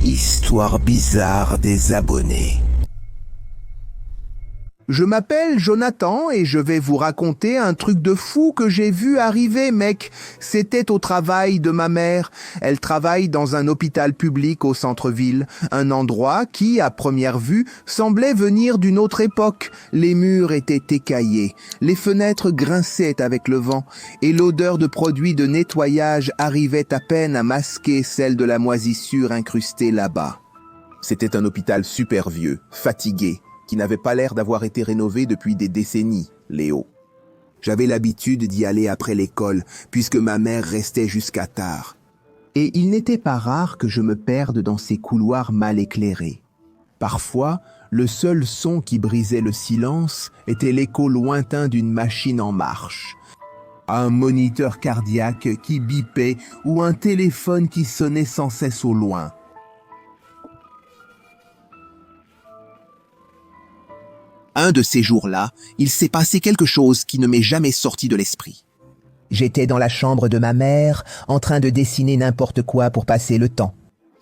Histoire bizarre des abonnés. Je m'appelle Jonathan et je vais vous raconter un truc de fou que j'ai vu arriver, mec. C'était au travail de ma mère. Elle travaille dans un hôpital public au centre-ville. Un endroit qui, à première vue, semblait venir d'une autre époque. Les murs étaient écaillés, les fenêtres grinçaient avec le vent et l'odeur de produits de nettoyage arrivait à peine à masquer celle de la moisissure incrustée là-bas. C'était un hôpital super vieux, fatigué, qui n'avait pas l'air d'avoir été rénové depuis des décennies, Léo. J'avais l'habitude d'y aller après l'école, puisque ma mère restait jusqu'à tard. Et il n'était pas rare que je me perde dans ces couloirs mal éclairés. Parfois, le seul son qui brisait le silence était l'écho lointain d'une machine en marche. Un moniteur cardiaque qui bipait ou un téléphone qui sonnait sans cesse au loin. Un de ces jours-là, il s'est passé quelque chose qui ne m'est jamais sorti de l'esprit. J'étais dans la chambre de ma mère, en train de dessiner n'importe quoi pour passer le temps.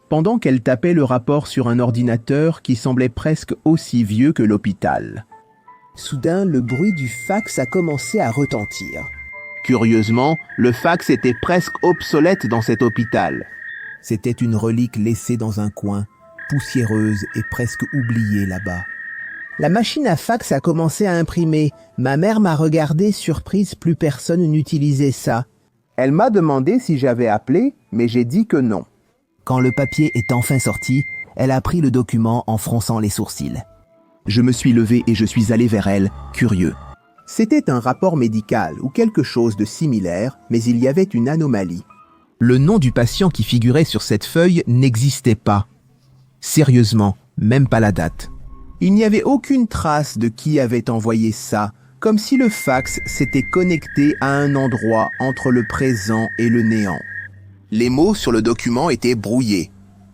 Pendant qu'elle tapait le rapport sur un ordinateur qui semblait presque aussi vieux que l'hôpital. Soudain, le bruit du fax a commencé à retentir. Curieusement, le fax était presque obsolète dans cet hôpital. C'était une relique laissée dans un coin, poussiéreuse et presque oubliée là-bas. La machine à fax a commencé à imprimer. Ma mère m'a regardé surprise, plus personne n'utilisait ça. Elle m'a demandé si j'avais appelé, mais j'ai dit que non. Quand le papier est enfin sorti, elle a pris le document en fronçant les sourcils. Je me suis levé et je suis allé vers elle, curieux. C'était un rapport médical ou quelque chose de similaire, mais il y avait une anomalie. Le nom du patient qui figurait sur cette feuille n'existait pas. Sérieusement, même pas la date. Il n'y avait aucune trace de qui avait envoyé ça, comme si le fax s'était connecté à un endroit entre le présent et le néant. Les mots sur le document étaient brouillés.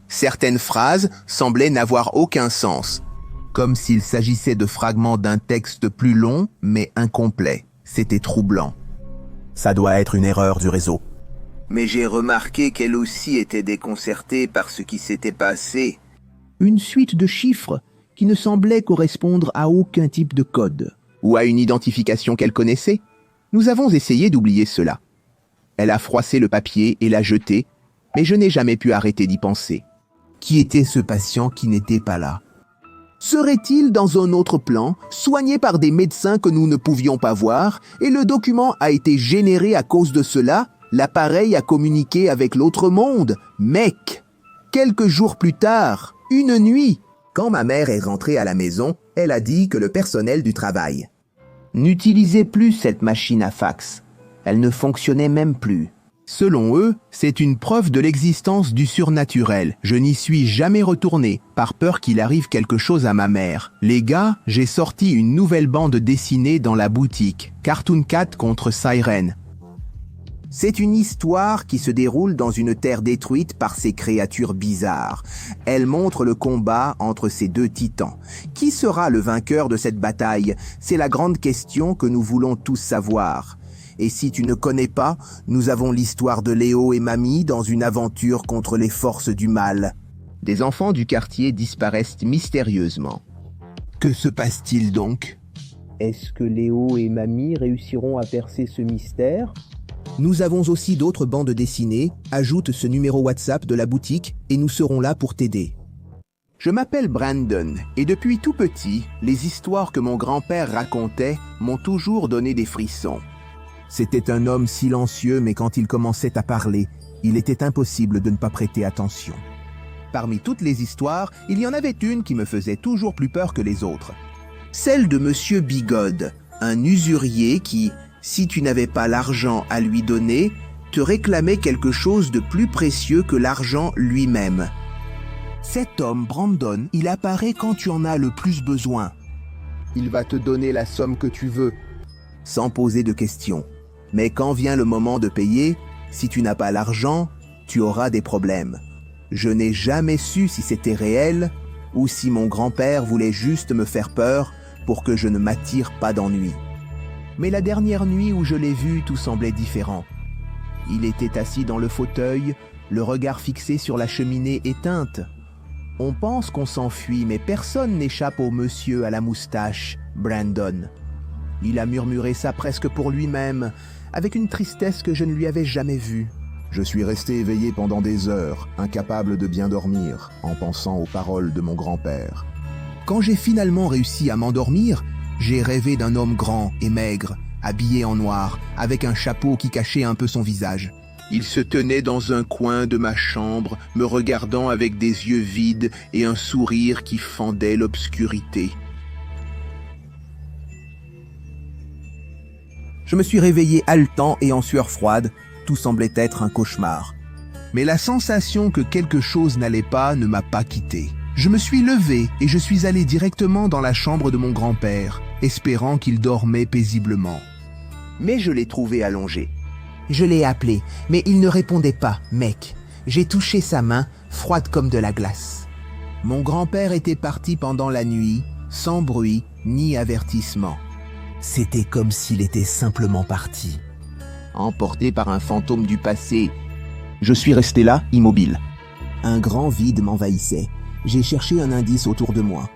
Certaines phrases semblaient n'avoir aucun sens, comme s'il s'agissait de fragments d'un texte plus long, mais incomplet. C'était troublant. Ça doit être une erreur du réseau. Mais j'ai remarqué qu'elle aussi était déconcertée par ce qui s'était passé. Une suite de chiffres qui ne semblait correspondre à aucun type de code, ou à une identification qu'elle connaissait. Nous avons essayé d'oublier cela. Elle a froissé le papier et l'a jeté, mais je n'ai jamais pu arrêter d'y penser. Qui était ce patient qui n'était pas là? Serait-il dans un autre plan, soigné par des médecins que nous ne pouvions pas voir, et le document a été généré à cause de cela? L'appareil a communiqué avec l'autre monde. Mec! Quelques jours plus tard, une nuit, quand ma mère est rentrée à la maison, elle a dit que le personnel du travail n'utilisait plus cette machine à fax. Elle ne fonctionnait même plus. Selon eux, c'est une preuve de l'existence du surnaturel. Je n'y suis jamais retourné, par peur qu'il arrive quelque chose à ma mère. Les gars, j'ai sorti une nouvelle bande dessinée dans la boutique, Cartoon Cat contre Siren. C'est une histoire qui se déroule dans une terre détruite par ces créatures bizarres. Elle montre le combat entre ces deux titans. Qui sera le vainqueur de cette bataille? C'est la grande question que nous voulons tous savoir. Et si tu ne connais pas, nous avons l'histoire de Léo et Mamie dans une aventure contre les forces du mal. Des enfants du quartier disparaissent mystérieusement. Que se passe-t-il donc? Est-ce que Léo et Mamie réussiront à percer ce mystère? Nous avons aussi d'autres bandes dessinées, ajoute ce numéro WhatsApp de la boutique et nous serons là pour t'aider. Je m'appelle Brandon et depuis tout petit, les histoires que mon grand-père racontait m'ont toujours donné des frissons. C'était un homme silencieux, mais quand il commençait à parler, il était impossible de ne pas prêter attention. Parmi toutes les histoires, il y en avait une qui me faisait toujours plus peur que les autres. Celle de Monsieur Bigode, un usurier qui, si tu n'avais pas l'argent à lui donner, te réclamait quelque chose de plus précieux que l'argent lui-même. Cet homme, Brandon, il apparaît quand tu en as le plus besoin. Il va te donner la somme que tu veux, sans poser de questions. Mais quand vient le moment de payer, si tu n'as pas l'argent, tu auras des problèmes. Je n'ai jamais su si c'était réel ou si mon grand-père voulait juste me faire peur pour que je ne m'attire pas d'ennui. Mais la dernière nuit où je l'ai vu, tout semblait différent. Il était assis dans le fauteuil, le regard fixé sur la cheminée éteinte. On pense qu'on s'enfuit, mais personne n'échappe au monsieur à la moustache, Brandon. Il a murmuré ça presque pour lui-même, avec une tristesse que je ne lui avais jamais vue. Je suis resté éveillé pendant des heures, incapable de bien dormir, en pensant aux paroles de mon grand-père. Quand j'ai finalement réussi à m'endormir, j'ai rêvé d'un homme grand et maigre, habillé en noir, avec un chapeau qui cachait un peu son visage. Il se tenait dans un coin de ma chambre, me regardant avec des yeux vides et un sourire qui fendait l'obscurité. Je me suis réveillé haletant et en sueur froide, tout semblait être un cauchemar. Mais la sensation que quelque chose n'allait pas ne m'a pas quitté. Je me suis levé et je suis allé directement dans la chambre de mon grand-père, espérant qu'il dormait paisiblement. Mais je l'ai trouvé allongé. Je l'ai appelé, mais il ne répondait pas, mec. J'ai touché sa main, froide comme de la glace. Mon grand-père était parti pendant la nuit, sans bruit ni avertissement. C'était comme s'il était simplement parti. Emporté par un fantôme du passé, je suis resté là, immobile. Un grand vide m'envahissait. J'ai cherché un indice autour de moi.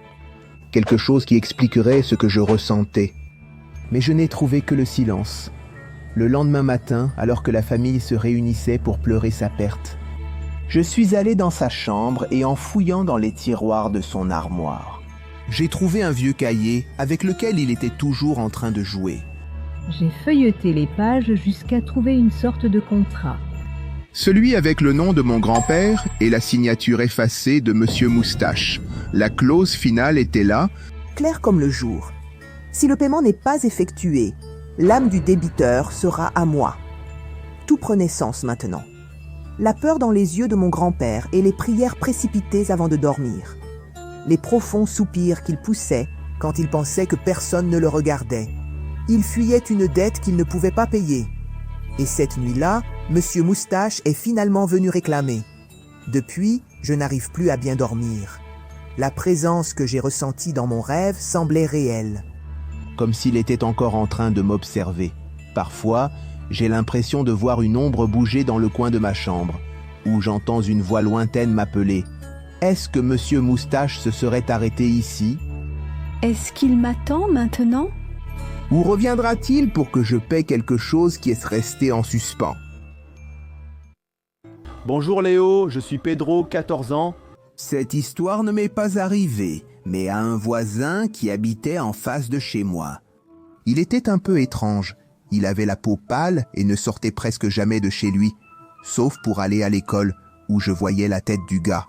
Quelque chose qui expliquerait ce que je ressentais. Mais je n'ai trouvé que le silence. Le lendemain matin, alors que la famille se réunissait pour pleurer sa perte, je suis allé dans sa chambre et en fouillant dans les tiroirs de son armoire, j'ai trouvé un vieux cahier avec lequel il était toujours en train de jouer. J'ai feuilleté les pages jusqu'à trouver une sorte de contrat. Celui avec le nom de mon grand-père et la signature effacée de Monsieur Moustache. La clause finale était là. Clair comme le jour. Si le paiement n'est pas effectué, l'âme du débiteur sera à moi. Tout prenait sens maintenant. La peur dans les yeux de mon grand-père et les prières précipitées avant de dormir. Les profonds soupirs qu'il poussait quand il pensait que personne ne le regardait. Il fuyait une dette qu'il ne pouvait pas payer. Et cette nuit-là, Monsieur Moustache est finalement venu réclamer. Depuis, je n'arrive plus à bien dormir. La présence que j'ai ressentie dans mon rêve semblait réelle. Comme s'il était encore en train de m'observer. Parfois, j'ai l'impression de voir une ombre bouger dans le coin de ma chambre, où j'entends une voix lointaine m'appeler. Est-ce que Monsieur Moustache se serait arrêté ici? Est-ce qu'il m'attend maintenant? Ou reviendra-t-il pour que je paie quelque chose qui est resté en suspens? Bonjour Léo, je suis Pedro, 14 ans. Cette histoire ne m'est pas arrivée, mais à un voisin qui habitait en face de chez moi. Il était un peu étrange. Il avait la peau pâle et ne sortait presque jamais de chez lui, sauf pour aller à l'école, où je voyais la tête du gars.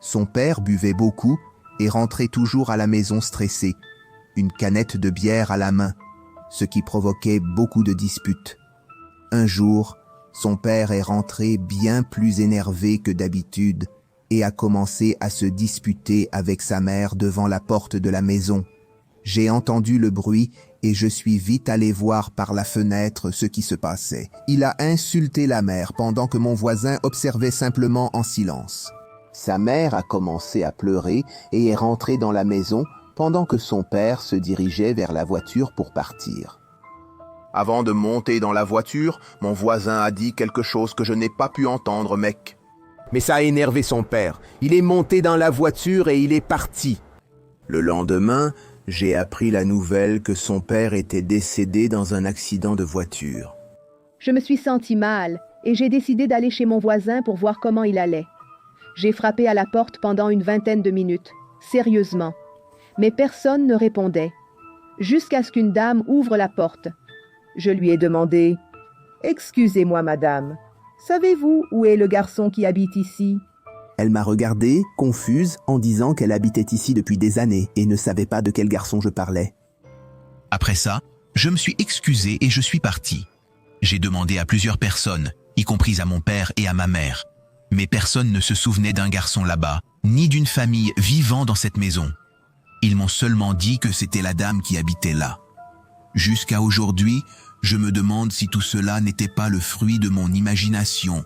Son père buvait beaucoup et rentrait toujours à la maison stressé, une canette de bière à la main, ce qui provoquait beaucoup de disputes. Un jour, son père est rentré bien plus énervé que d'habitude et a commencé à se disputer avec sa mère devant la porte de la maison. J'ai entendu le bruit et je suis vite allé voir par la fenêtre ce qui se passait. Il a insulté la mère pendant que mon voisin observait simplement en silence. Sa mère a commencé à pleurer et est rentrée dans la maison pendant que son père se dirigeait vers la voiture pour partir. Avant de monter dans la voiture, mon voisin a dit quelque chose que je n'ai pas pu entendre, mec. Mais ça a énervé son père. Il est monté dans la voiture et il est parti. Le lendemain, j'ai appris la nouvelle que son père était décédé dans un accident de voiture. Je me suis sentie mal et j'ai décidé d'aller chez mon voisin pour voir comment il allait. J'ai frappé à la porte pendant une vingtaine de minutes, sérieusement. Mais personne ne répondait, jusqu'à ce qu'une dame ouvre la porte. Je lui ai demandé « Excusez-moi, madame, savez-vous où est le garçon qui habite ici ?» Elle m'a regardé, confuse, en disant qu'elle habitait ici depuis des années et ne savait pas de quel garçon je parlais. Après ça, je me suis excusé et je suis parti. J'ai demandé à plusieurs personnes, y compris à mon père et à ma mère. Mais personne ne se souvenait d'un garçon là-bas, ni d'une famille vivant dans cette maison. Ils m'ont seulement dit que c'était la dame qui habitait là. Jusqu'à aujourd'hui, je me demande si tout cela n'était pas le fruit de mon imagination,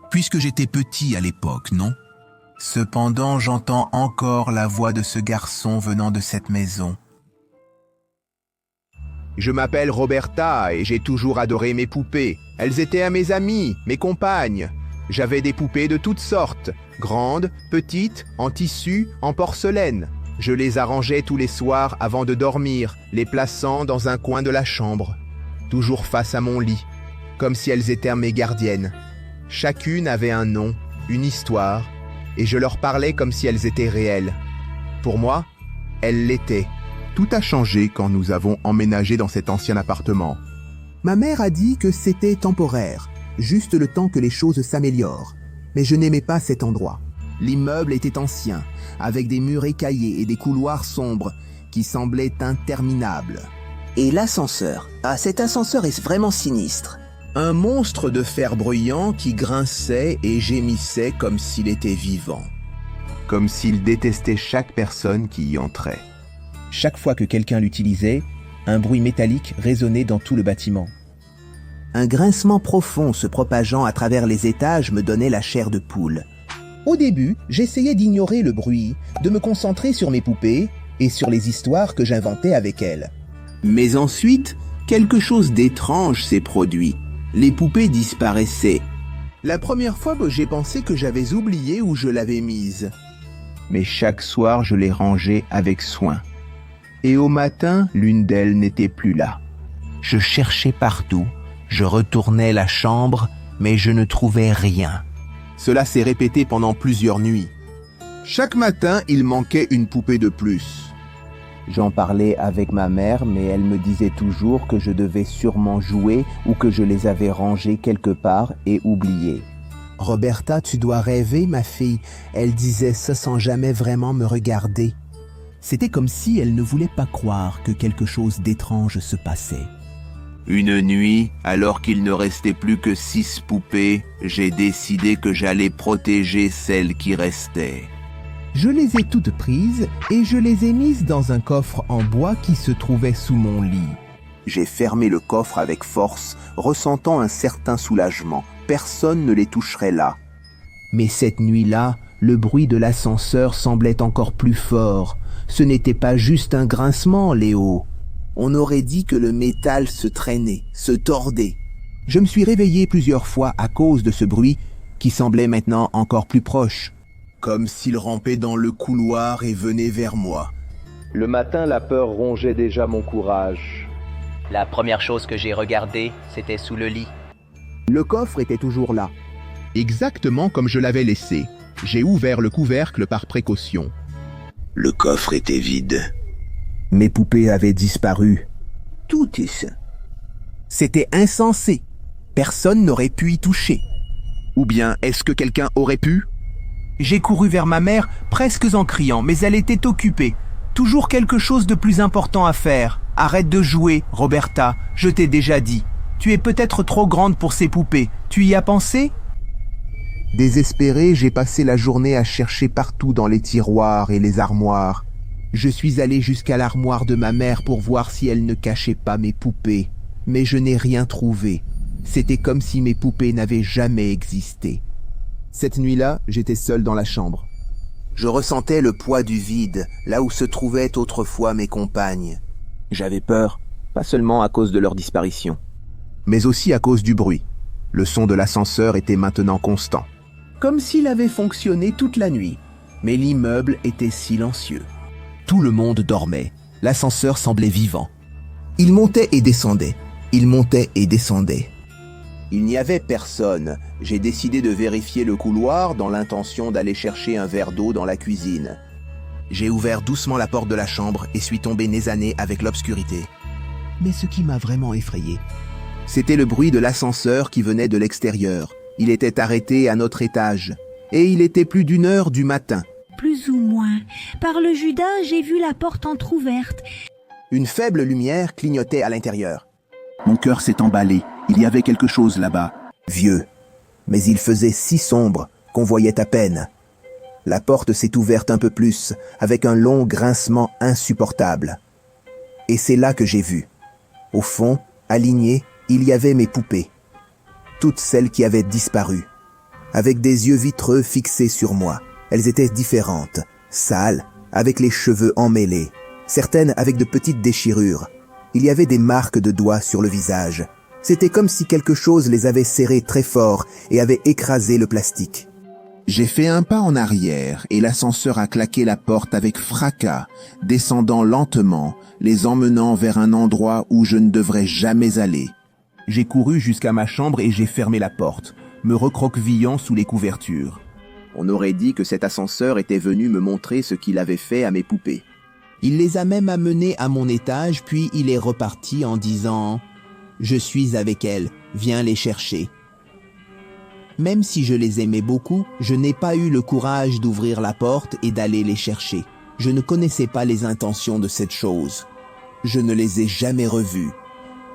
puisque j'étais petit à l'époque, non? Cependant, j'entends encore la voix de ce garçon venant de cette maison. Je m'appelle Roberta et j'ai toujours adoré mes poupées. Elles étaient à mes amies, mes compagnes. J'avais des poupées de toutes sortes, grandes, petites, en tissu, en porcelaine. Je les arrangeais tous les soirs avant de dormir, les plaçant dans un coin de la chambre, toujours face à mon lit, comme si elles étaient mes gardiennes. Chacune avait un nom, une histoire, et je leur parlais comme si elles étaient réelles. Pour moi, elles l'étaient. Tout a changé quand nous avons emménagé dans cet ancien appartement. Ma mère a dit que c'était temporaire, juste le temps que les choses s'améliorent. Mais je n'aimais pas cet endroit. L'immeuble était ancien, avec des murs écaillés et des couloirs sombres qui semblaient interminables. Et l'ascenseur. Ah, cet ascenseur est vraiment sinistre. Un monstre de fer bruyant qui grinçait et gémissait comme s'il était vivant. Comme s'il détestait chaque personne qui y entrait. Chaque fois que quelqu'un l'utilisait, un bruit métallique résonnait dans tout le bâtiment. Un grincement profond se propageant à travers les étages me donnait la chair de poule. Au début, j'essayais d'ignorer le bruit, de me concentrer sur mes poupées et sur les histoires que j'inventais avec elles. Mais ensuite, quelque chose d'étrange s'est produit. Les poupées disparaissaient. La première fois, j'ai pensé que j'avais oublié où je l'avais mise. Mais chaque soir, je les rangeais avec soin. Et au matin, l'une d'elles n'était plus là. Je cherchais partout, je retournais la chambre, mais je ne trouvais rien. Cela s'est répété pendant plusieurs nuits. Chaque matin, il manquait une poupée de plus. J'en parlais avec ma mère, mais elle me disait toujours que je devais sûrement jouer ou que je les avais rangées quelque part et oubliées. « Roberta, tu dois rêver, ma fille. » Elle disait ça sans jamais vraiment me regarder. C'était comme si elle ne voulait pas croire que quelque chose d'étrange se passait. Une nuit, alors qu'il ne restait plus que 6 poupées, j'ai décidé que j'allais protéger celles qui restaient. Je les ai toutes prises et je les ai mises dans un coffre en bois qui se trouvait sous mon lit. J'ai fermé le coffre avec force, ressentant un certain soulagement. Personne ne les toucherait là. Mais cette nuit-là, le bruit de l'ascenseur semblait encore plus fort. Ce n'était pas juste un grincement, Léo. On aurait dit que le métal se traînait, se tordait. Je me suis réveillé plusieurs fois à cause de ce bruit qui semblait maintenant encore plus proche. Comme s'il rampait dans le couloir et venait vers moi. Le matin, la peur rongeait déjà mon courage. La première chose que j'ai regardée, c'était sous le lit. Le coffre était toujours là. Exactement comme je l'avais laissé. J'ai ouvert le couvercle par précaution. Le coffre était vide. Mes poupées avaient disparu. Toutes. C'était insensé. Personne n'aurait pu y toucher. Ou bien, est-ce que quelqu'un aurait pu ? J'ai couru vers ma mère, presque en criant, mais elle était occupée. Toujours quelque chose de plus important à faire. Arrête de jouer, Roberta, je t'ai déjà dit. Tu es peut-être trop grande pour ces poupées. Tu y as pensé ? Désespéré, j'ai passé la journée à chercher partout dans les tiroirs et les armoires. Je suis allé jusqu'à l'armoire de ma mère pour voir si elle ne cachait pas mes poupées. Mais je n'ai rien trouvé. C'était comme si mes poupées n'avaient jamais existé. Cette nuit-là, j'étais seul dans la chambre. Je ressentais le poids du vide, là où se trouvaient autrefois mes compagnes. J'avais peur, pas seulement à cause de leur disparition, mais aussi à cause du bruit. Le son de l'ascenseur était maintenant constant. Comme s'il avait fonctionné toute la nuit. Mais l'immeuble était silencieux. Tout le monde dormait. L'ascenseur semblait vivant. Il montait et descendait. Il montait et descendait. Il n'y avait personne. J'ai décidé de vérifier le couloir dans l'intention d'aller chercher un verre d'eau dans la cuisine. J'ai ouvert doucement la porte de la chambre et suis tombé nez à nez avec l'obscurité. Mais ce qui m'a vraiment effrayé, c'était le bruit de l'ascenseur qui venait de l'extérieur. Il était arrêté à notre étage. Et il était plus d'1h du matin. Plus ou moins. Par le Judas, j'ai vu la porte entr'ouverte. Une faible lumière clignotait à l'intérieur. Mon cœur s'est emballé. Il y avait quelque chose là-bas. Vieux. Mais il faisait si sombre qu'on voyait à peine. La porte s'est ouverte un peu plus, avec un long grincement insupportable. Et c'est là que j'ai vu. Au fond, alignées, il y avait mes poupées. Toutes celles qui avaient disparu. Avec des yeux vitreux fixés sur moi. Elles étaient différentes, sales, avec les cheveux emmêlés. Certaines avec de petites déchirures. Il y avait des marques de doigts sur le visage. C'était comme si quelque chose les avait serrés très fort et avait écrasé le plastique. J'ai fait un pas en arrière et l'ascenseur a claqué la porte avec fracas, descendant lentement, les emmenant vers un endroit où je ne devrais jamais aller. J'ai couru jusqu'à ma chambre et j'ai fermé la porte, me recroquevillant sous les couvertures. On aurait dit que cet ascenseur était venu me montrer ce qu'il avait fait à mes poupées. Il les a même amenées à mon étage, puis il est reparti en disant « Je suis avec elles, viens les chercher ». Même si je les aimais beaucoup, je n'ai pas eu le courage d'ouvrir la porte et d'aller les chercher. Je ne connaissais pas les intentions de cette chose. Je ne les ai jamais revues.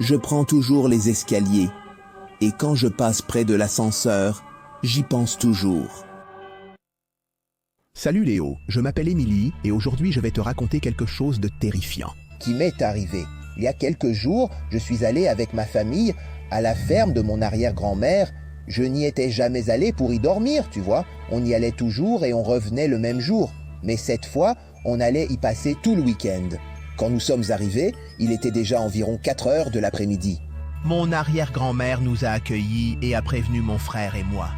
Je prends toujours les escaliers. Et quand je passe près de l'ascenseur, j'y pense toujours. Salut Léo, je m'appelle Émilie et aujourd'hui je vais te raconter quelque chose de terrifiant. Qui m'est arrivé. Il y a quelques jours, je suis allé avec ma famille à la ferme de mon arrière-grand-mère. Je n'y étais jamais allé pour y dormir, tu vois. On y allait toujours et on revenait le même jour. Mais cette fois, on allait y passer tout le week-end. Quand nous sommes arrivés, il était déjà environ 4 heures de l'après-midi. Mon arrière-grand-mère nous a accueillis et a prévenu mon frère et moi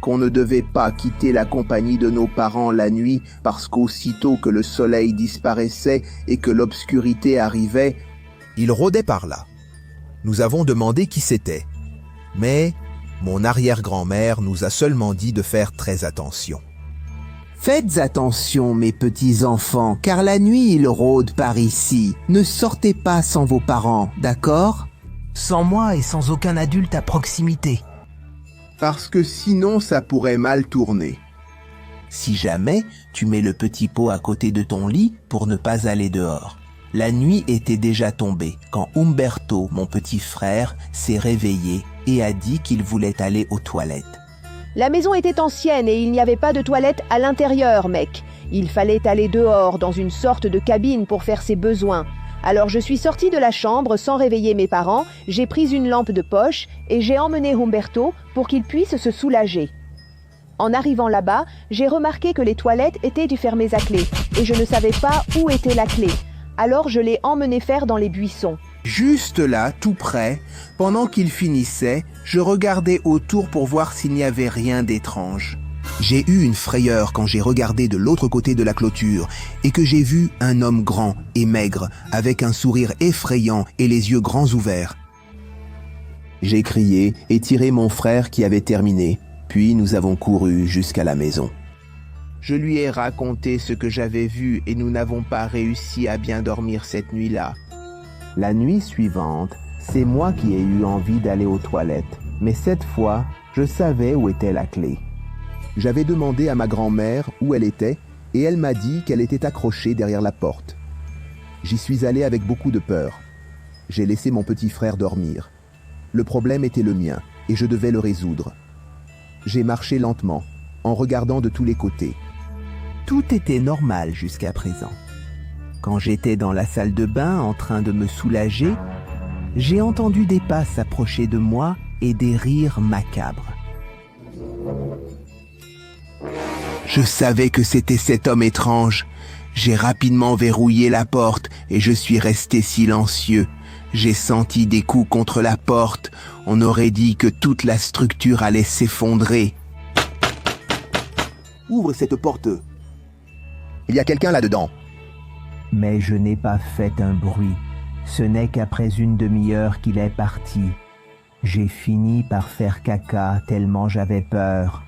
qu'on ne devait pas quitter la compagnie de nos parents la nuit parce qu'aussitôt que le soleil disparaissait et que l'obscurité arrivait, il rôdait par là. Nous avons demandé qui c'était, mais mon arrière-grand-mère nous a seulement dit de faire très attention. Faites attention, mes petits-enfants, car la nuit ils rôdent par ici. Ne sortez pas sans vos parents, d'accord ? Sans moi et sans aucun adulte à proximité. Parce que sinon ça pourrait mal tourner. Si jamais, tu mets le petit pot à côté de ton lit pour ne pas aller dehors. La nuit était déjà tombée quand Umberto, mon petit frère, s'est réveillé et a dit qu'il voulait aller aux toilettes. La maison était ancienne et il n'y avait pas de toilette à l'intérieur, mec. Il fallait aller dehors dans une sorte de cabine pour faire ses besoins. Alors je suis sortie de la chambre sans réveiller mes parents, j'ai pris une lampe de poche et j'ai emmené Umberto pour qu'il puisse se soulager. En arrivant là-bas, j'ai remarqué que les toilettes étaient fermées à clé et je ne savais pas où était la clé. Alors je l'ai emmené faire dans les buissons. Juste là, tout près, pendant qu'il finissait, je regardais autour pour voir s'il n'y avait rien d'étrange. J'ai eu une frayeur quand j'ai regardé de l'autre côté de la clôture et que j'ai vu un homme grand et maigre avec un sourire effrayant et les yeux grands ouverts. J'ai crié et tiré mon frère qui avait terminé, puis nous avons couru jusqu'à la maison. Je lui ai raconté ce que j'avais vu et nous n'avons pas réussi à bien dormir cette nuit-là. La nuit suivante, c'est moi qui ai eu envie d'aller aux toilettes, mais cette fois, je savais où était la clé. J'avais demandé à ma grand-mère où elle était et elle m'a dit qu'elle était accrochée derrière la porte. J'y suis allé avec beaucoup de peur. J'ai laissé mon petit frère dormir. Le problème était le mien et je devais le résoudre. J'ai marché lentement, en regardant de tous les côtés. Tout était normal jusqu'à présent. Quand j'étais dans la salle de bain en train de me soulager, j'ai entendu des pas s'approcher de moi et des rires macabres. Je savais que c'était cet homme étrange. J'ai rapidement verrouillé la porte et je suis resté silencieux. J'ai senti des coups contre la porte. On aurait dit que toute la structure allait s'effondrer. Ouvre cette porte. Il y a quelqu'un là-dedans. Mais je n'ai pas fait un bruit. Ce n'est qu'après une demi-heure qu'il est parti. J'ai fini par faire caca tellement j'avais peur.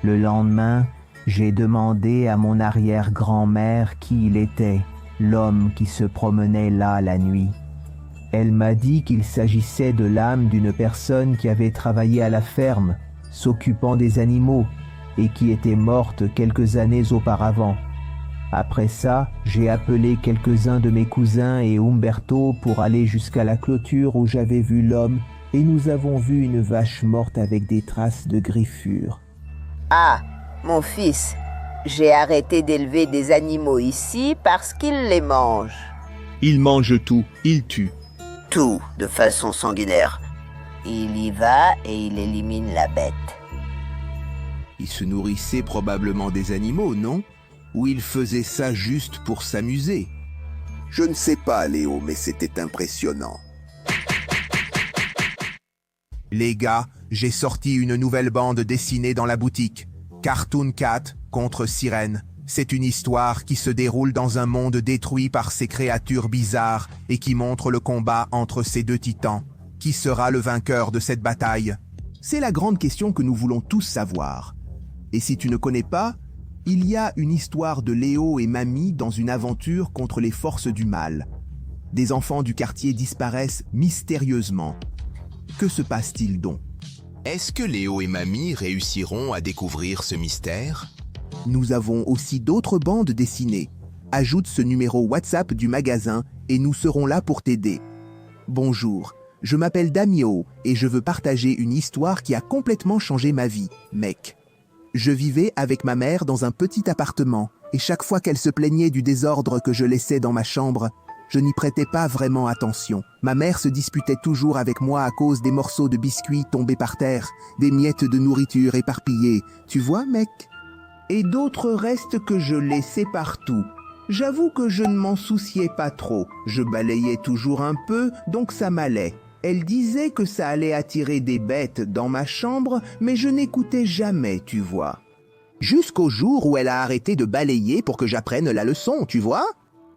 Le lendemain, j'ai demandé à mon arrière-grand-mère qui il était, l'homme qui se promenait là la nuit. Elle m'a dit qu'il s'agissait de l'âme d'une personne qui avait travaillé à la ferme, s'occupant des animaux, et qui était morte quelques années auparavant. Après ça, j'ai appelé quelques-uns de mes cousins et Umberto pour aller jusqu'à la clôture où j'avais vu l'homme, et nous avons vu une vache morte avec des traces de griffures. Ah, mon fils, j'ai arrêté d'élever des animaux ici parce qu'ils les mangent. Il mange tout, il tue. Tout de façon sanguinaire. Il y va et il élimine la bête. Il se nourrissait probablement des animaux, non ? Ou il faisait ça juste pour s'amuser ? Je ne sais pas, Léo, mais c'était impressionnant. Les gars, j'ai sorti une nouvelle bande dessinée dans la boutique. Cartoon Cat contre Sirène. C'est une histoire qui se déroule dans un monde détruit par ces créatures bizarres et qui montre le combat entre ces deux titans. Qui sera le vainqueur de cette bataille? C'est la grande question que nous voulons tous savoir. Et si tu ne connais pas, il y a une histoire de Léo et Mamie dans une aventure contre les forces du mal. Des enfants du quartier disparaissent mystérieusement. Que se passe-t-il donc? Est-ce que Léo et Mamie réussiront à découvrir ce mystère? Nous avons aussi d'autres bandes dessinées. Ajoute ce numéro WhatsApp du magasin et nous serons là pour t'aider. Bonjour, je m'appelle Damio et je veux partager une histoire qui a complètement changé ma vie, mec. Je vivais avec ma mère dans un petit appartement et chaque fois qu'elle se plaignait du désordre que je laissais dans ma chambre, je n'y prêtais pas vraiment attention. Ma mère se disputait toujours avec moi à cause des morceaux de biscuits tombés par terre, des miettes de nourriture éparpillées. Tu vois, mec? Et d'autres restes que je laissais partout. J'avoue que je ne m'en souciais pas trop. Je balayais toujours un peu, donc ça m'allait. Elle disait que ça allait attirer des bêtes dans ma chambre, mais je n'écoutais jamais, tu vois. Jusqu'au jour où elle a arrêté de balayer pour que j'apprenne la leçon, tu vois?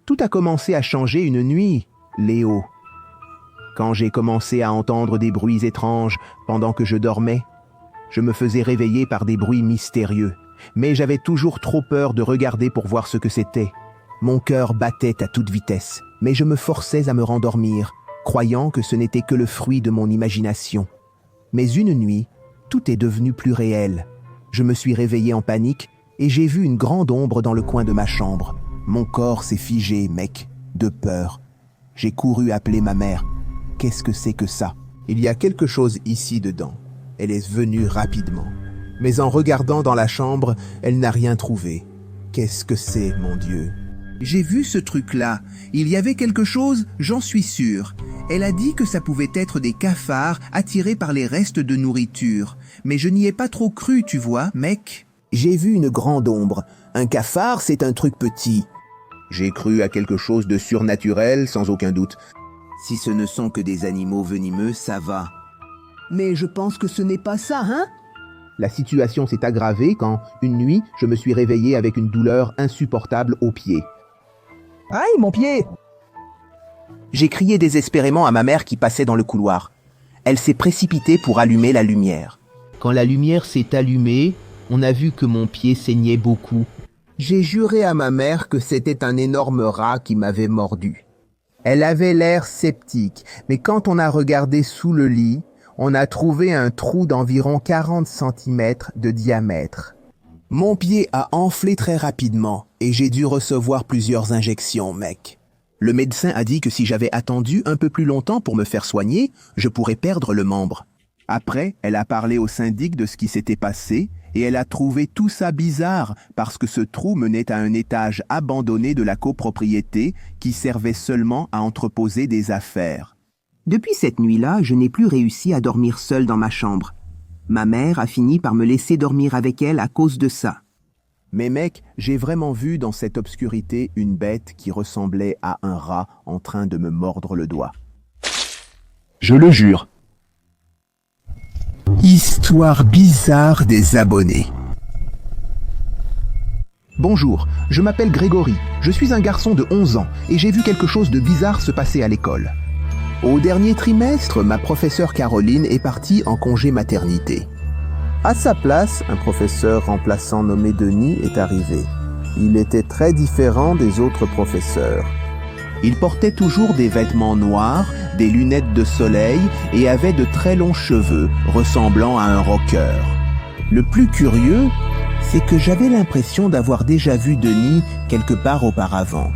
Tout a commencé à changer une nuit, Léo. Quand j'ai commencé à entendre des bruits étranges pendant que je dormais, je me faisais réveiller par des bruits mystérieux. Mais j'avais toujours trop peur de regarder pour voir ce que c'était. Mon cœur battait à toute vitesse, mais je me forçais à me rendormir, croyant que ce n'était que le fruit de mon imagination. Mais une nuit, tout est devenu plus réel. Je me suis réveillé en panique et j'ai vu une grande ombre dans le coin de ma chambre. Mon corps s'est figé, mec, de peur. J'ai couru appeler ma mère. Qu'est-ce que c'est que ça? Il y a quelque chose ici dedans. Elle est venue rapidement. Mais en regardant dans la chambre, elle n'a rien trouvé. Qu'est-ce que c'est, mon Dieu? J'ai vu ce truc-là. Il y avait quelque chose, j'en suis sûr. Elle a dit que ça pouvait être des cafards attirés par les restes de nourriture. Mais je n'y ai pas trop cru, tu vois, mec. J'ai vu une grande ombre. Un cafard, c'est un truc petit. J'ai cru à quelque chose de surnaturel, sans aucun doute. Si ce ne sont que des animaux venimeux, ça va. Mais je pense que ce n'est pas ça, hein? La situation s'est aggravée quand, une nuit, je me suis réveillé avec une douleur insupportable au pied. « Aïe, mon pied !» J'ai crié désespérément à ma mère qui passait dans le couloir. Elle s'est précipitée pour allumer la lumière. Quand la lumière s'est allumée, on a vu que mon pied saignait beaucoup. J'ai juré à ma mère que c'était un énorme rat qui m'avait mordu. Elle avait l'air sceptique, mais quand on a regardé sous le lit, on a trouvé un trou d'environ 40 cm de diamètre. Mon pied a enflé très rapidement et j'ai dû recevoir plusieurs injections, mec. Le médecin a dit que si j'avais attendu un peu plus longtemps pour me faire soigner, je pourrais perdre le membre. Après, elle a parlé au syndic de ce qui s'était passé et elle a trouvé tout ça bizarre parce que ce trou menait à un étage abandonné de la copropriété qui servait seulement à entreposer des affaires. Depuis cette nuit-là, je n'ai plus réussi à dormir seul dans ma chambre. Ma mère a fini par me laisser dormir avec elle à cause de ça. Mais mec, j'ai vraiment vu dans cette obscurité une bête qui ressemblait à un rat en train de me mordre le doigt. Je le jure. Histoire bizarre des abonnés. Bonjour, je m'appelle Grégory. Je suis un garçon de 11 ans et j'ai vu quelque chose de bizarre se passer à l'école. Au dernier trimestre, ma professeure Caroline est partie en congé maternité. À sa place, un professeur remplaçant nommé Denis est arrivé. Il était très différent des autres professeurs. Il portait toujours des vêtements noirs, des lunettes de soleil et avait de très longs cheveux, ressemblant à un rocker. Le plus curieux, c'est que j'avais l'impression d'avoir déjà vu Denis quelque part auparavant.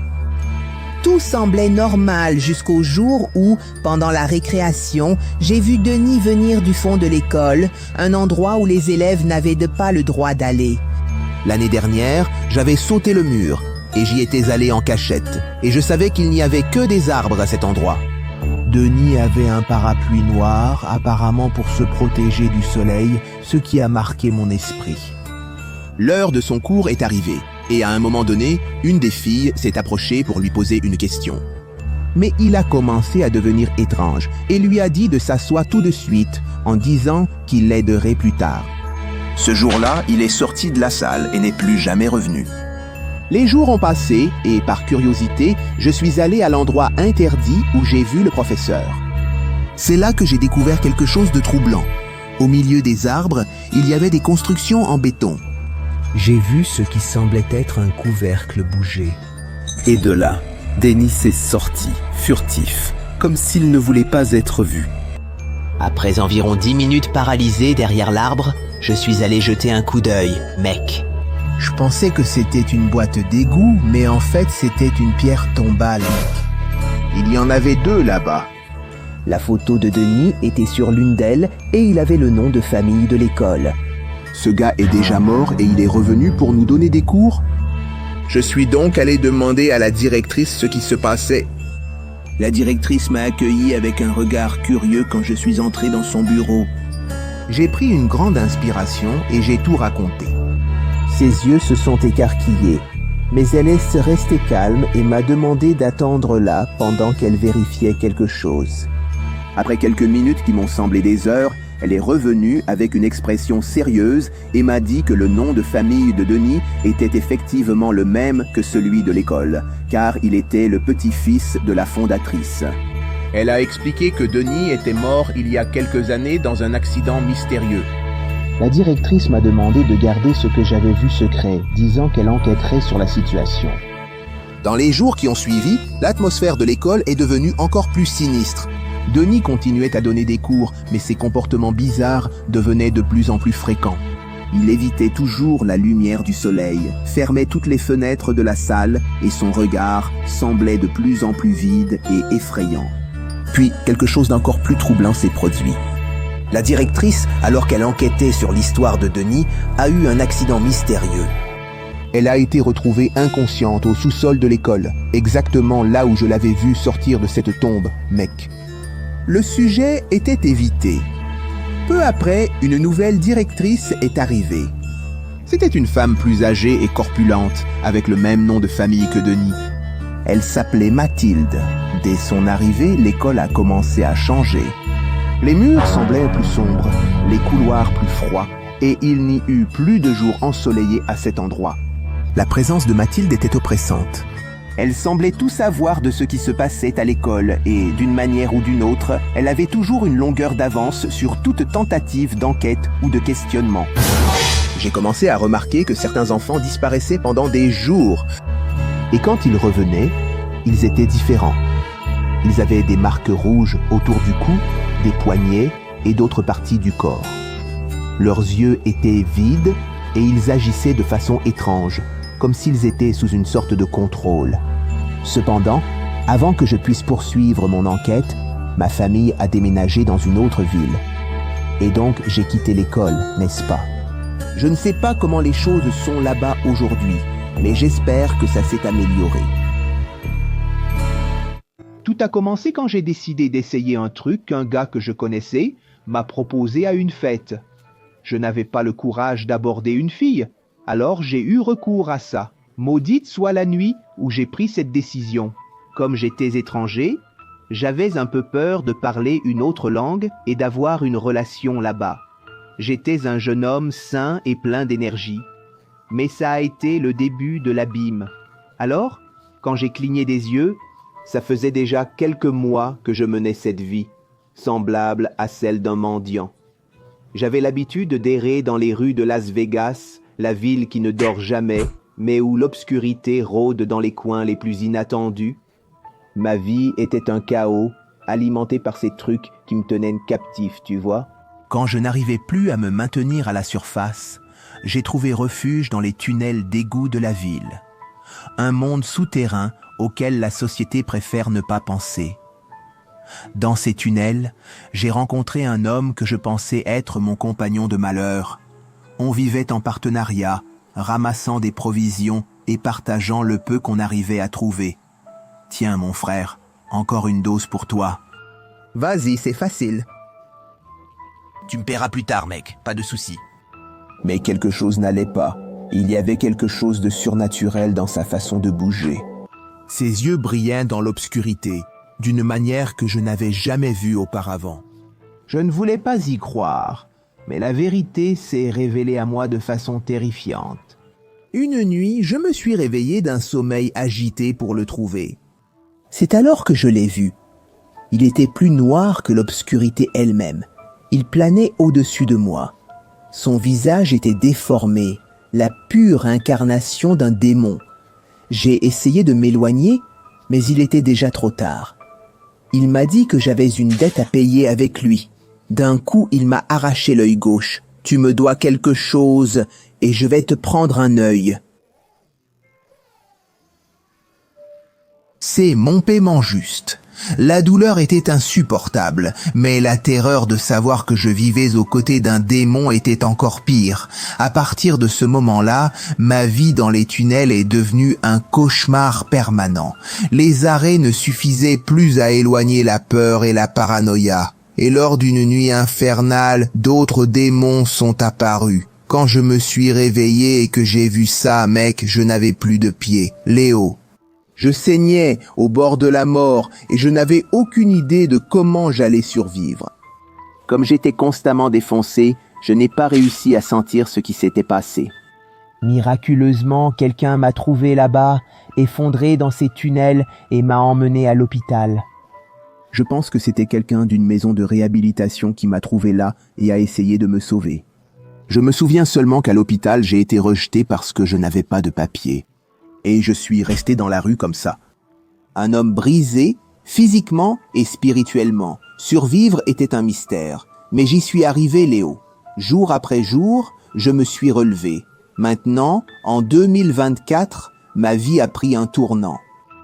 Tout semblait normal jusqu'au jour où, pendant la récréation, j'ai vu Denis venir du fond de l'école, un endroit où les élèves n'avaient pas le droit d'aller. L'année dernière, j'avais sauté le mur et j'y étais allé en cachette et je savais qu'il n'y avait que des arbres à cet endroit. Denis avait un parapluie noir, apparemment pour se protéger du soleil, ce qui a marqué mon esprit. L'heure de son cours est arrivée. Et à un moment donné, une des filles s'est approchée pour lui poser une question. Mais il a commencé à devenir étrange et lui a dit de s'asseoir tout de suite en disant qu'il l'aiderait plus tard. Ce jour-là, il est sorti de la salle et n'est plus jamais revenu. Les jours ont passé et par curiosité, je suis allé à l'endroit interdit où j'ai vu le professeur. C'est là que j'ai découvert quelque chose de troublant. Au milieu des arbres, il y avait des constructions en béton. J'ai vu ce qui semblait être un couvercle bouger. Et de là, Denis est sorti, furtif, comme s'il ne voulait pas être vu. Après environ 10 minutes paralysé derrière l'arbre, je suis allé jeter un coup d'œil, mec. Je pensais que c'était une boîte d'égout, mais en fait c'était une pierre tombale. Il y en avait 2 là-bas. La photo de Denis était sur l'une d'elles et il avait le nom de famille de l'école. Ce gars est déjà mort et il est revenu pour nous donner des cours. Je suis donc allé demander à la directrice ce qui se passait. La directrice m'a accueilli avec un regard curieux quand je suis entré dans son bureau. J'ai pris une grande inspiration et j'ai tout raconté. Ses yeux se sont écarquillés, mais elle est restée calme et m'a demandé d'attendre là pendant qu'elle vérifiait quelque chose. Après quelques minutes qui m'ont semblé des heures, elle est revenue avec une expression sérieuse et m'a dit que le nom de famille de Denis était effectivement le même que celui de l'école, car il était le petit-fils de la fondatrice. Elle a expliqué que Denis était mort il y a quelques années dans un accident mystérieux. La directrice m'a demandé de garder ce que j'avais vu secret, disant qu'elle enquêterait sur la situation. Dans les jours qui ont suivi, l'atmosphère de l'école est devenue encore plus sinistre. Denis continuait à donner des cours, mais ses comportements bizarres devenaient de plus en plus fréquents. Il évitait toujours la lumière du soleil, fermait toutes les fenêtres de la salle et son regard semblait de plus en plus vide et effrayant. Puis, quelque chose d'encore plus troublant s'est produit. La directrice, alors qu'elle enquêtait sur l'histoire de Denis, a eu un accident mystérieux. Elle a été retrouvée inconsciente au sous-sol de l'école, exactement là où je l'avais vue sortir de cette tombe, mec. Le sujet était évité. Peu après, une nouvelle directrice est arrivée. C'était une femme plus âgée et corpulente, avec le même nom de famille que Denis. Elle s'appelait Mathilde. Dès son arrivée, l'école a commencé à changer. Les murs semblaient plus sombres, les couloirs plus froids, et il n'y eut plus de jours ensoleillés à cet endroit. La présence de Mathilde était oppressante. Elle semblait tout savoir de ce qui se passait à l'école et, d'une manière ou d'une autre, elle avait toujours une longueur d'avance sur toute tentative d'enquête ou de questionnement. J'ai commencé à remarquer que certains enfants disparaissaient pendant des jours. Et quand ils revenaient, ils étaient différents. Ils avaient des marques rouges autour du cou, des poignets et d'autres parties du corps. Leurs yeux étaient vides et ils agissaient de façon étrange, comme s'ils étaient sous une sorte de contrôle. Cependant, avant que je puisse poursuivre mon enquête, ma famille a déménagé dans une autre ville. Et donc, j'ai quitté l'école, n'est-ce pas? Je ne sais pas comment les choses sont là-bas aujourd'hui, mais j'espère que ça s'est amélioré. Tout a commencé quand j'ai décidé d'essayer un truc qu'un gars que je connaissais m'a proposé à une fête. Je n'avais pas le courage d'aborder une fille, alors j'ai eu recours à ça. Maudite soit la nuit où j'ai pris cette décision. Comme j'étais étranger, j'avais un peu peur de parler une autre langue et d'avoir une relation là-bas. J'étais un jeune homme sain et plein d'énergie. Mais ça a été le début de l'abîme. Alors, quand j'ai cligné des yeux, ça faisait déjà quelques mois que je menais cette vie, semblable à celle d'un mendiant. J'avais l'habitude d'errer dans les rues de Las Vegas, la ville qui ne dort jamais, mais où l'obscurité rôde dans les coins les plus inattendus. Ma vie était un chaos, alimenté par ces trucs qui me tenaient captif, tu vois. Quand je n'arrivais plus à me maintenir à la surface, j'ai trouvé refuge dans les tunnels d'égouts de la ville. Un monde souterrain auquel la société préfère ne pas penser. Dans ces tunnels, j'ai rencontré un homme que je pensais être mon compagnon de malheur. On vivait en partenariat, ramassant des provisions et partageant le peu qu'on arrivait à trouver. Tiens, mon frère, encore une dose pour toi. Vas-y, c'est facile. Tu me paieras plus tard, mec, pas de souci. Mais quelque chose n'allait pas. Il y avait quelque chose de surnaturel dans sa façon de bouger. Ses yeux brillaient dans l'obscurité, d'une manière que je n'avais jamais vue auparavant. Je ne voulais pas y croire, mais la vérité s'est révélée à moi de façon terrifiante. Une nuit, je me suis réveillé d'un sommeil agité pour le trouver. C'est alors que je l'ai vu. Il était plus noir que l'obscurité elle-même. Il planait au-dessus de moi. Son visage était déformé, la pure incarnation d'un démon. J'ai essayé de m'éloigner, mais il était déjà trop tard. Il m'a dit que j'avais une dette à payer avec lui. D'un coup, il m'a arraché l'œil gauche. « Tu me dois quelque chose et je vais te prendre un œil. » C'est mon paiement juste. La douleur était insupportable, mais la terreur de savoir que je vivais aux côtés d'un démon était encore pire. À partir de ce moment-là, ma vie dans les tunnels est devenue un cauchemar permanent. Les arrêts ne suffisaient plus à éloigner la peur et la paranoïa. Et lors d'une nuit infernale, d'autres démons sont apparus. Quand je me suis réveillé et que j'ai vu ça, mec, je n'avais plus de pieds. Léo. Je saignais au bord de la mort et je n'avais aucune idée de comment j'allais survivre. Comme j'étais constamment défoncé, je n'ai pas réussi à sentir ce qui s'était passé. Miraculeusement, quelqu'un m'a trouvé là-bas, effondré dans ces tunnels et m'a emmené à l'hôpital. Je pense que c'était quelqu'un d'une maison de réhabilitation qui m'a trouvé là et a essayé de me sauver. Je me souviens seulement qu'à l'hôpital, j'ai été rejeté parce que je n'avais pas de papier. Et je suis resté dans la rue comme ça. Un homme brisé, physiquement et spirituellement. Survivre était un mystère. Mais j'y suis arrivé, Léo. Jour après jour, je me suis relevé. Maintenant, en 2024, ma vie a pris un tournant.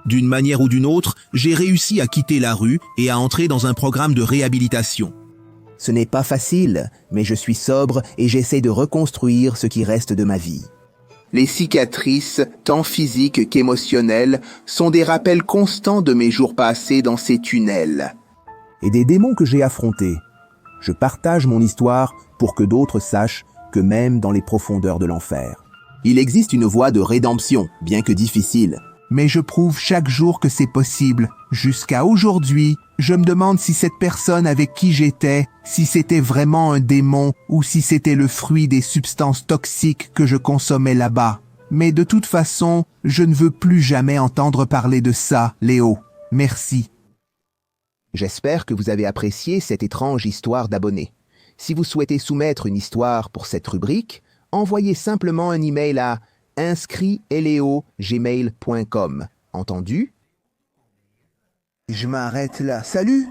D'une manière ou d'une autre, j'ai réussi à quitter la rue et à entrer dans un programme de réhabilitation. Ce n'est pas facile, mais je suis sobre et j'essaie de reconstruire ce qui reste de ma vie. Les cicatrices, tant physiques qu'émotionnelles, sont des rappels constants de mes jours passés dans ces tunnels. Et des démons que j'ai affrontés. Je partage mon histoire pour que d'autres sachent que même dans les profondeurs de l'enfer, il existe une voie de rédemption, bien que difficile. Mais je prouve chaque jour que c'est possible. Jusqu'à aujourd'hui, je me demande si cette personne avec qui j'étais, si c'était vraiment un démon ou si c'était le fruit des substances toxiques que je consommais là-bas. Mais de toute façon, je ne veux plus jamais entendre parler de ça, Léo. Merci. J'espère que vous avez apprécié cette étrange histoire d'abonné. Si vous souhaitez soumettre une histoire pour cette rubrique, envoyez simplement un email à inscrit@gmail.com. Entendu? Je m'arrête là. Salut!